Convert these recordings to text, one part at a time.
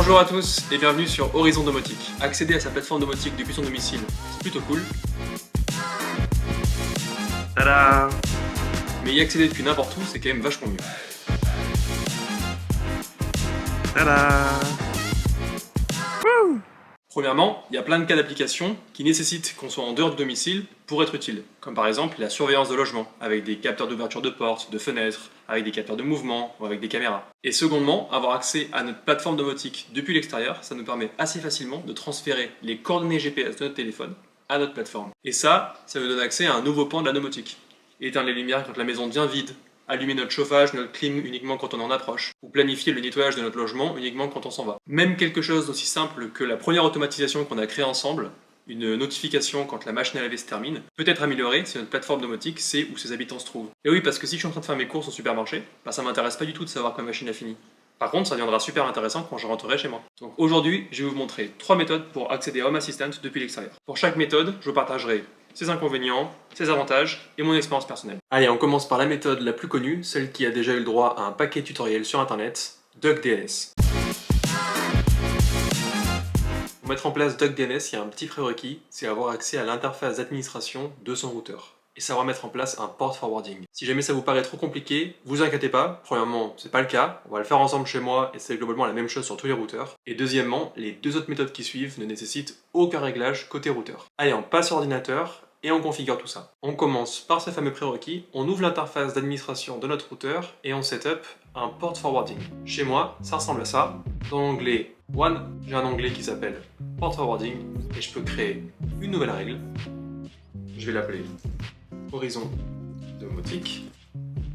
Bonjour à tous et bienvenue sur Horizon Domotique. Accéder à sa plateforme domotique depuis son domicile, c'est plutôt cool. Tada! Mais y accéder depuis n'importe où, c'est quand même vachement mieux. Tada! Premièrement, il y a plein de cas d'applications qui nécessitent qu'on soit en dehors du domicile pour être utile, comme par exemple la surveillance de logement, avec des capteurs d'ouverture de portes, de fenêtres, avec des capteurs de mouvement ou avec des caméras. Et secondement, avoir accès à notre plateforme domotique depuis l'extérieur, ça nous permet assez facilement de transférer les coordonnées GPS de notre téléphone à notre plateforme. Et ça nous donne accès à un nouveau pan de la domotique. Éteindre les lumières quand la maison devient vide, allumer notre chauffage, notre clim uniquement quand on en approche, ou planifier le nettoyage de notre logement uniquement quand on s'en va. Même quelque chose d'aussi simple que la première automatisation qu'on a créée ensemble, une notification quand la machine à laver se termine, peut être améliorée si notre plateforme domotique sait où ses habitants se trouvent. Et oui, parce que si je suis en train de faire mes courses au supermarché, ça m'intéresse pas du tout de savoir quand ma machine a fini. Par contre, ça deviendra super intéressant quand je rentrerai chez moi. Donc aujourd'hui, je vais vous montrer 3 méthodes pour accéder à Home Assistant depuis l'extérieur. Pour chaque méthode, je vous partagerai ses inconvénients, ses avantages et mon expérience personnelle. Allez, on commence par la méthode la plus connue, celle qui a déjà eu le droit à un paquet tutoriel sur internet, DuckDNS. Pour mettre en place DuckDNS, il y a un petit prérequis, c'est avoir accès à l'interface d'administration de son routeur et savoir mettre en place un port forwarding. Si jamais ça vous paraît trop compliqué, vous inquiétez pas, premièrement, c'est pas le cas, on va le faire ensemble chez moi et c'est globalement la même chose sur tous les routeurs. Et deuxièmement, les deux autres méthodes qui suivent ne nécessitent aucun réglage côté routeur. Allez, on passe sur ordinateur et on configure tout ça. On commence par ce fameux prérequis, on ouvre l'interface d'administration de notre routeur et on setup un port forwarding. Chez moi, ça ressemble à ça. Dans l'onglet One, j'ai un onglet qui s'appelle Port Forwarding et je peux créer une nouvelle règle. Je vais l'appeler Horizon Domotique.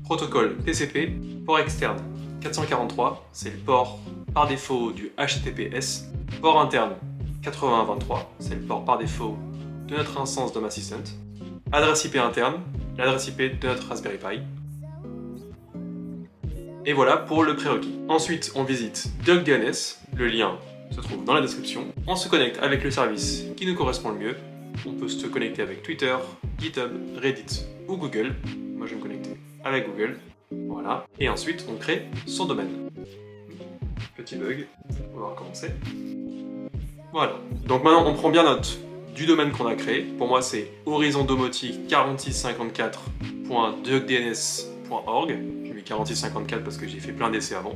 Protocole TCP, port externe 443, c'est le port par défaut du HTTPS. Port interne 8023, c'est le port par défaut de notre instance d'Home Assistant. Adresse IP interne, l'adresse IP de notre Raspberry Pi. Et voilà pour le prérequis. Ensuite, on visite DuckDNS, le lien se trouve dans la description. On se connecte avec le service qui nous correspond le mieux. On peut se connecter avec Twitter, GitHub, Reddit ou Google. Moi, je vais me connecter avec Google. Voilà. Et ensuite, on crée son domaine. Petit bug. On va recommencer. Voilà. Donc maintenant, on prend bien note du domaine qu'on a créé. Pour moi, c'est horizondomotique 4654.duckdns.org. J'ai mis 4654 parce que j'ai fait plein d'essais avant.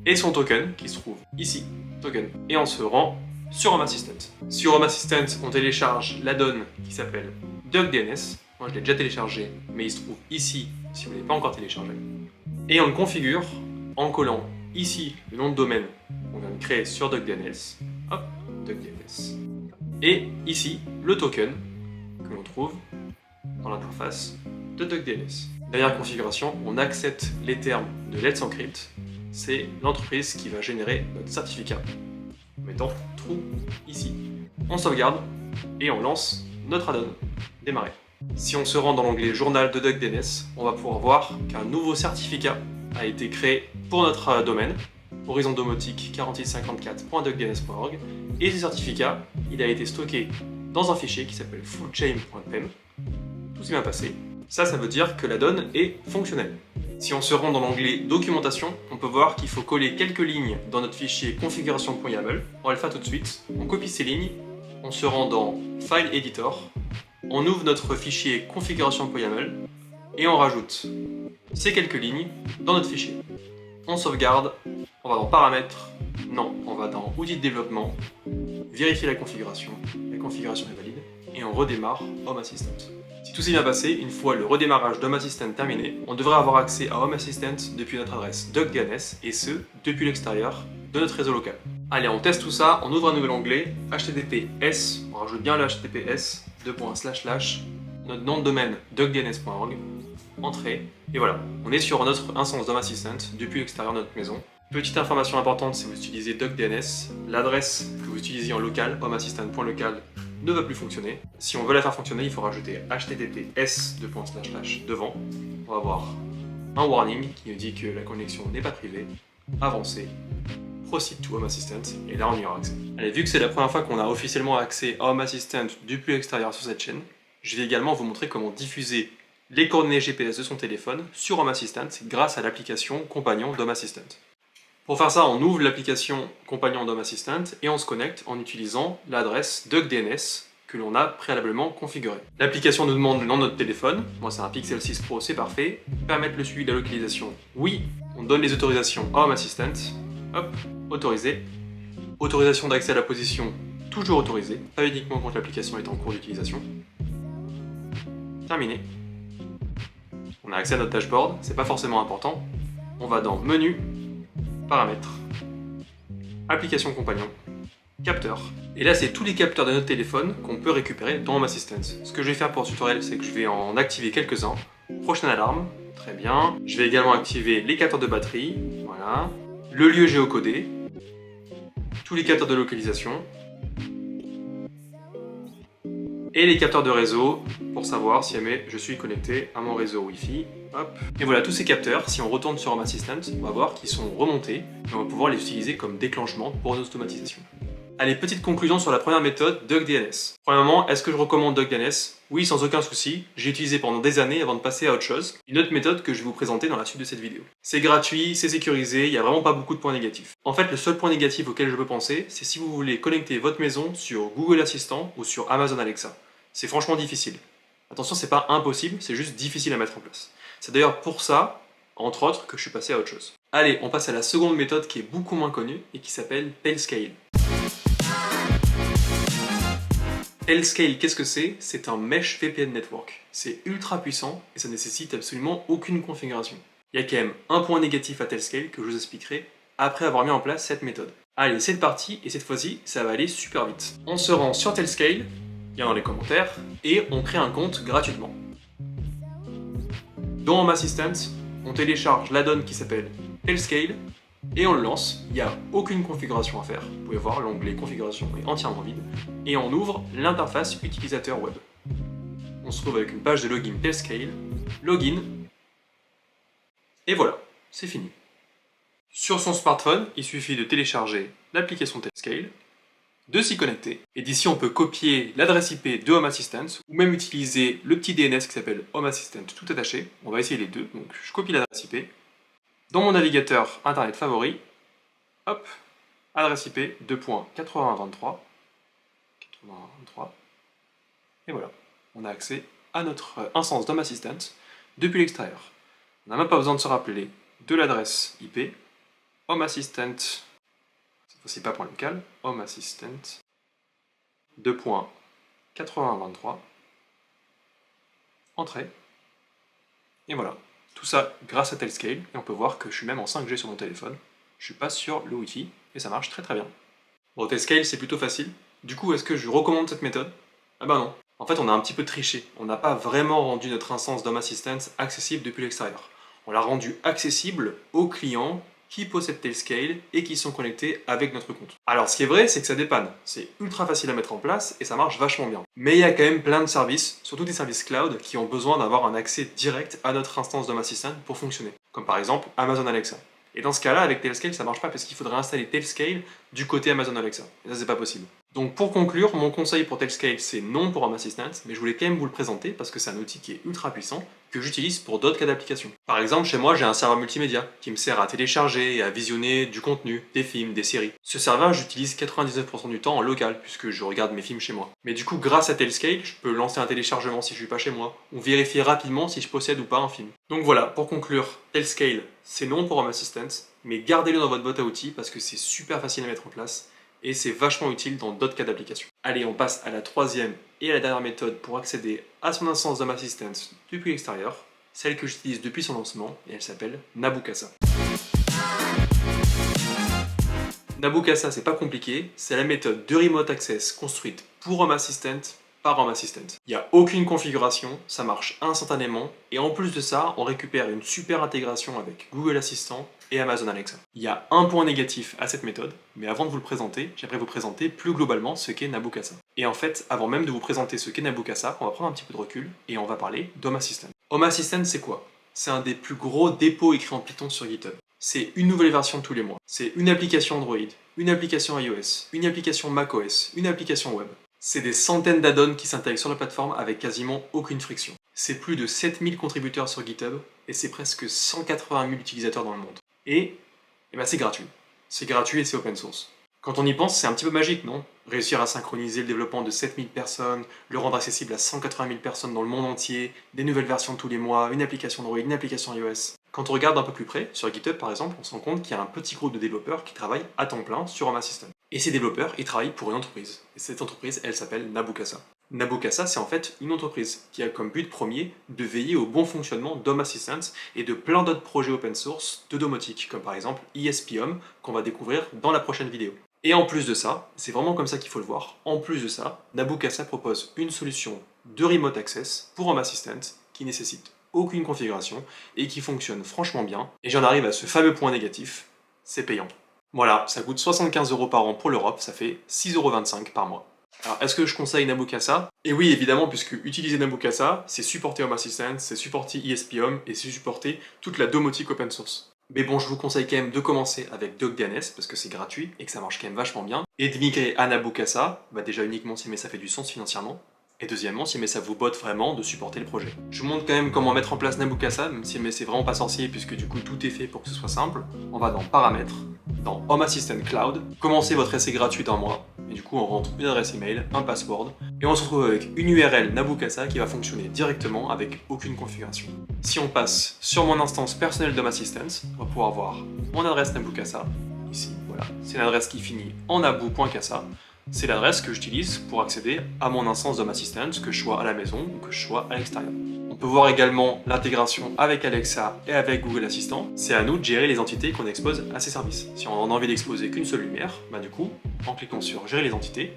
Et son token qui se trouve ici. Token. Et on se rend sur Home Assistant. Sur Home Assistant, on télécharge l'add-on qui s'appelle DuckDNS. Moi, je l'ai déjà téléchargé, mais il se trouve ici si vous ne l'avez pas encore téléchargé. Et on le configure en collant ici le nom de domaine qu'on vient de créer sur DuckDNS. Hop, DuckDNS. Et ici, le token que l'on trouve dans l'interface de DuckDNS. Dernière configuration, on accepte les termes de Let's Encrypt. C'est l'entreprise qui va générer notre certificat. En mettant true ici. On sauvegarde et on lance notre add-on. Démarrer. Si on se rend dans l'onglet Journal de DuckDNS, on va pouvoir voir qu'un nouveau certificat a été créé pour notre domaine, Horizon Domotique 4654.duckdns.org, et ce certificat, il a été stocké dans un fichier qui s'appelle fullchain.pem. Tout s'est bien passé. Ça veut dire que l'add-on est fonctionnel. Si on se rend dans l'onglet Documentation, on peut voir qu'il faut coller quelques lignes dans notre fichier configuration.yaml. On va le faire tout de suite. On copie ces lignes, on se rend dans File Editor, on ouvre notre fichier configuration.yaml et on rajoute ces quelques lignes dans notre fichier. On sauvegarde, on va dans Paramètres, non, on va dans Outils de développement, vérifier la configuration est valide et on redémarre Home Assistant. Si tout s'est bien passé, une fois le redémarrage d'Home Assistant terminé, on devrait avoir accès à Home Assistant depuis notre adresse DuckDNS et ce, depuis l'extérieur de notre réseau local. Allez, on teste tout ça, on ouvre un nouvel onglet, HTTPS, on rajoute bien le HTTPS, notre nom de domaine duckdns.org, entrée, et voilà, on est sur notre instance d'Home Assistant depuis l'extérieur de notre maison. Petite information importante, si vous utilisez DuckDNS, l'adresse que vous utilisez en local, homeassistant.local, ne va plus fonctionner. Si on veut la faire fonctionner, il faut rajouter https devant. On va avoir un warning qui nous dit que la connexion n'est pas privée. Avancer. Proceed to Home Assistant. Et là, on y aura accès. Allez, vu que c'est la première fois qu'on a officiellement accès à Home Assistant depuis l'extérieur sur cette chaîne, je vais également vous montrer comment diffuser les coordonnées GPS de son téléphone sur Home Assistant grâce à l'application compagnon d'Home Assistant. Pour faire ça, on ouvre l'application compagnon d'Home Assistant et on se connecte en utilisant l'adresse DuckDNS que l'on a préalablement configurée. L'application nous demande le nom de notre téléphone. Moi, c'est un Pixel 6 Pro, c'est parfait. Permettre le suivi de la localisation, oui. On donne les autorisations à Home Assistant. Hop, autorisé. Autorisation d'accès à la position, toujours autorisé. Pas uniquement quand l'application est en cours d'utilisation. Terminé. On a accès à notre dashboard, c'est pas forcément important. On va dans Menu, Paramètres, Application compagnon, Capteur. Et là, c'est tous les capteurs de notre téléphone qu'on peut récupérer dans Home Assistant. Ce que je vais faire pour ce tutoriel, c'est que je vais en activer quelques-uns. Prochaine alarme, très bien. Je vais également activer les capteurs de batterie, voilà. Le lieu géocodé, tous les capteurs de localisation, et les capteurs de réseau pour savoir si jamais je suis connecté à mon réseau Wi-Fi. Hop. Et voilà, tous ces capteurs, si on retourne sur Home Assistant, on va voir qu'ils sont remontés et on va pouvoir les utiliser comme déclenchement pour une automatisation. Allez, petite conclusion sur la première méthode, DuckDNS. Premièrement, est-ce que je recommande DuckDNS? Oui, sans aucun souci. J'ai utilisé pendant des années avant de passer à autre chose. Une autre méthode que je vais vous présenter dans la suite de cette vidéo. C'est gratuit, c'est sécurisé, il n'y a vraiment pas beaucoup de points négatifs. En fait, le seul point négatif auquel je peux penser, c'est si vous voulez connecter votre maison sur Google Assistant ou sur Amazon Alexa. C'est franchement difficile. Attention, c'est pas impossible, c'est juste difficile à mettre en place. C'est d'ailleurs pour ça, entre autres, que je suis passé à autre chose. Allez, on passe à la seconde méthode qui est beaucoup moins connue et qui s'appelle Tailscale. Tailscale, qu'est-ce que c'est? C'est un Mesh VPN Network. C'est ultra puissant et ça nécessite absolument aucune configuration. Il y a quand même un point négatif à Tailscale que je vous expliquerai après avoir mis en place cette méthode. Allez, c'est parti et cette fois-ci, ça va aller super vite. On se rend sur Tailscale, il y a dans les commentaires, et on crée un compte gratuitement. Dans Home Assistant, on télécharge l'add-on qui s'appelle Tailscale et on le lance. Il n'y a aucune configuration à faire. Vous pouvez voir, l'onglet configuration est entièrement vide. Et on ouvre l'interface utilisateur web. On se trouve avec une page de login Tailscale, login, et voilà, c'est fini. Sur son smartphone, il suffit de télécharger l'application Tailscale, de s'y connecter, et d'ici on peut copier l'adresse IP de Home Assistant, ou même utiliser le petit DNS qui s'appelle Home Assistant tout attaché. On va essayer les deux, donc je copie l'adresse IP. Dans mon navigateur internet favori, hop, adresse IP 2.8023, et voilà, on a accès à notre instance d'Home Assistant depuis l'extérieur. On n'a même pas besoin de se rappeler de l'adresse IP, Home Assistant, cette fois-ci pas point local, Home Assistant 2.8023, entrée, et voilà. Tout ça grâce à Tailscale, et on peut voir que je suis même en 5G sur mon téléphone. Je passe sur le Wi-Fi, et ça marche très très bien. Bon, Tailscale, c'est plutôt facile. Du coup, est-ce que je recommande cette méthode? Ah bah non. En fait, on a un petit peu triché. On n'a pas vraiment rendu notre instance d'Home Assistant accessible depuis l'extérieur. On l'a rendu accessible aux clients qui possèdent Tailscale et qui sont connectés avec notre compte. Alors, ce qui est vrai, c'est que ça dépanne. C'est ultra facile à mettre en place et ça marche vachement bien. Mais il y a quand même plein de services, surtout des services cloud, qui ont besoin d'avoir un accès direct à notre instance d'Home Assistant pour fonctionner. Comme par exemple Amazon Alexa. Et dans ce cas-là, avec Tailscale, ça marche pas parce qu'il faudrait installer Tailscale du côté Amazon Alexa. Et ça, c'est pas possible. Donc pour conclure, mon conseil pour Tailscale, c'est non pour Home Assistant, mais je voulais quand même vous le présenter parce que c'est un outil qui est ultra puissant, que j'utilise pour d'autres cas d'application. Par exemple, chez moi, j'ai un serveur multimédia qui me sert à télécharger et à visionner du contenu, des films, des séries. Ce serveur, j'utilise 99% du temps en local, puisque je regarde mes films chez moi. Mais du coup, grâce à Tailscale, je peux lancer un téléchargement si je suis pas chez moi, ou vérifier rapidement si je possède ou pas un film. Donc voilà, pour conclure, Tailscale, c'est non pour Home Assistant, mais gardez-le dans votre boîte à outils parce que c'est super facile à mettre en place et c'est vachement utile dans d'autres cas d'application. Allez, on passe à la troisième et à la dernière méthode pour accéder à son instance d'Home Assistant depuis l'extérieur, celle que j'utilise depuis son lancement, et elle s'appelle Nabukasa. Nabukasa, c'est pas compliqué, c'est la méthode de Remote Access construite pour Home Assistant par Home Assistant. Il n'y a aucune configuration, ça marche instantanément, et en plus de ça, on récupère une super intégration avec Google Assistant et Amazon Alexa. Il y a un point négatif à cette méthode, mais avant de vous le présenter, j'aimerais vous présenter plus globalement ce qu'est Nabukasa. Et en fait, avant même de vous présenter ce qu'est Nabukasa, on va prendre un petit peu de recul et on va parler d'Home Assistant. Home Assistant, c'est quoi? C'est un des plus gros dépôts écrits en Python sur GitHub. C'est une nouvelle version tous les mois. C'est une application Android, une application iOS, une application macOS, une application web. C'est des centaines d'add-ons qui s'intègrent sur la plateforme avec quasiment aucune friction. C'est plus de 7000 contributeurs sur GitHub et c'est presque 180 000 utilisateurs dans le monde. Et Et ben c'est gratuit. C'est gratuit et c'est open source. Quand on y pense, c'est un petit peu magique, non? Réussir à synchroniser le développement de 7000 personnes, le rendre accessible à 180 000 personnes dans le monde entier, des nouvelles versions tous les mois, une application Android, une application iOS. Quand on regarde un peu plus près, sur GitHub par exemple, on se rend compte qu'il y a un petit groupe de développeurs qui travaillent à temps plein sur Home Assistant. Et ces développeurs, ils travaillent pour une entreprise. Et cette entreprise, elle s'appelle Nabukasa. Nabukasa, c'est en fait une entreprise qui a comme but premier de veiller au bon fonctionnement d'Home Assistant et de plein d'autres projets open source de domotique, comme par exemple ESP-Home, qu'on va découvrir dans la prochaine vidéo. Et en plus de ça, c'est vraiment comme ça qu'il faut le voir, en plus de ça, Nabukasa propose une solution de remote access pour Home Assistant qui nécessite aucune configuration et qui fonctionne franchement bien. Et j'en arrive à ce fameux point négatif, c'est payant. Voilà, ça coûte 75 € par an pour l'Europe, ça fait 6,25 € par mois. Alors, est-ce que je conseille Nabukasa? Et oui, évidemment, puisque utiliser Nabukasa, c'est supporter Home Assistant, c'est supporter ESP-Home et c'est supporter toute la domotique open source. Mais bon, je vous conseille quand même de commencer avec DocDNS parce que c'est gratuit et que ça marche quand même vachement bien. Et de migrer à Nabukasa, déjà uniquement si mais ça fait du sens financièrement. Et deuxièmement, si mais ça vous botte vraiment de supporter le projet. Je vous montre quand même comment mettre en place Nabukasa, même si mais c'est vraiment pas sorcier puisque du coup tout est fait pour que ce soit simple. On va dans Paramètres, dans Home Assistant Cloud, commencez votre essai gratuit d'un mois. Et du coup, on rentre une adresse email, un password, et on se retrouve avec une URL Nabukasa qui va fonctionner directement avec aucune configuration. Si on passe sur mon instance personnelle d'Home Assistant, on va pouvoir voir mon adresse Nabukasa, ici, voilà. C'est l'adresse qui finit en nabu.casa. C'est l'adresse que j'utilise pour accéder à mon instance d'Home Assistant, que je sois à la maison ou que je sois à l'extérieur. On peut voir également l'intégration avec Alexa et avec Google Assistant. C'est à nous de gérer les entités qu'on expose à ces services. Si on a envie d'exposer qu'une seule lumière, du coup, en cliquant sur Gérer les entités,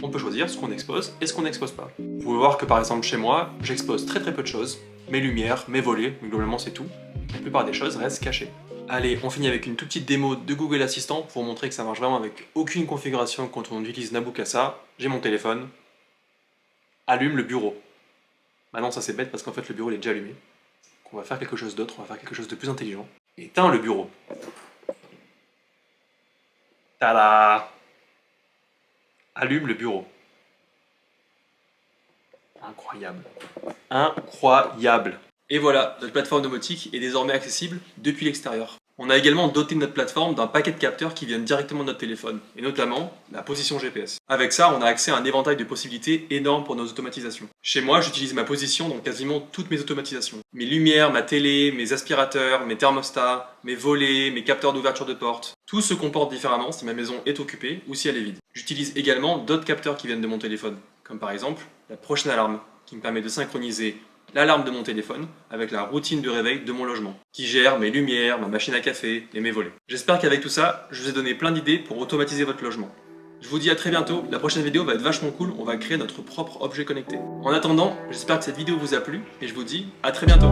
on peut choisir ce qu'on expose et ce qu'on n'expose pas. Vous pouvez voir que par exemple chez moi, j'expose très peu de choses. Mes lumières, mes volets, mais globalement c'est tout. La plupart des choses restent cachées. Allez, on finit avec une toute petite démo de Google Assistant pour montrer que ça marche vraiment avec aucune configuration quand on utilise Nabukasa. J'ai mon téléphone, allume le bureau. Maintenant ça c'est bête parce qu'en fait le bureau il est déjà allumé. Donc on va faire quelque chose d'autre, on va faire quelque chose de plus intelligent. Éteins le bureau. Tada! Allume le bureau. Incroyable. Incroyable. Et voilà, notre plateforme domotique est désormais accessible depuis l'extérieur. On a également doté notre plateforme d'un paquet de capteurs qui viennent directement de notre téléphone, et notamment la position GPS. Avec ça, on a accès à un éventail de possibilités énormes pour nos automatisations. Chez moi, j'utilise ma position dans quasiment toutes mes automatisations. Mes lumières, ma télé, mes aspirateurs, mes thermostats, mes volets, mes capteurs d'ouverture de porte. Tout se comporte différemment si ma maison est occupée ou si elle est vide. J'utilise également d'autres capteurs qui viennent de mon téléphone, comme par exemple la prochaine alarme, qui me permet de synchroniser l'alarme de mon téléphone avec la routine de réveil de mon logement, qui gère mes lumières, ma machine à café et mes volets. J'espère qu'avec tout ça, je vous ai donné plein d'idées pour automatiser votre logement. Je vous dis à très bientôt, la prochaine vidéo va être vachement cool, on va créer notre propre objet connecté. En attendant, j'espère que cette vidéo vous a plu et je vous dis à très bientôt.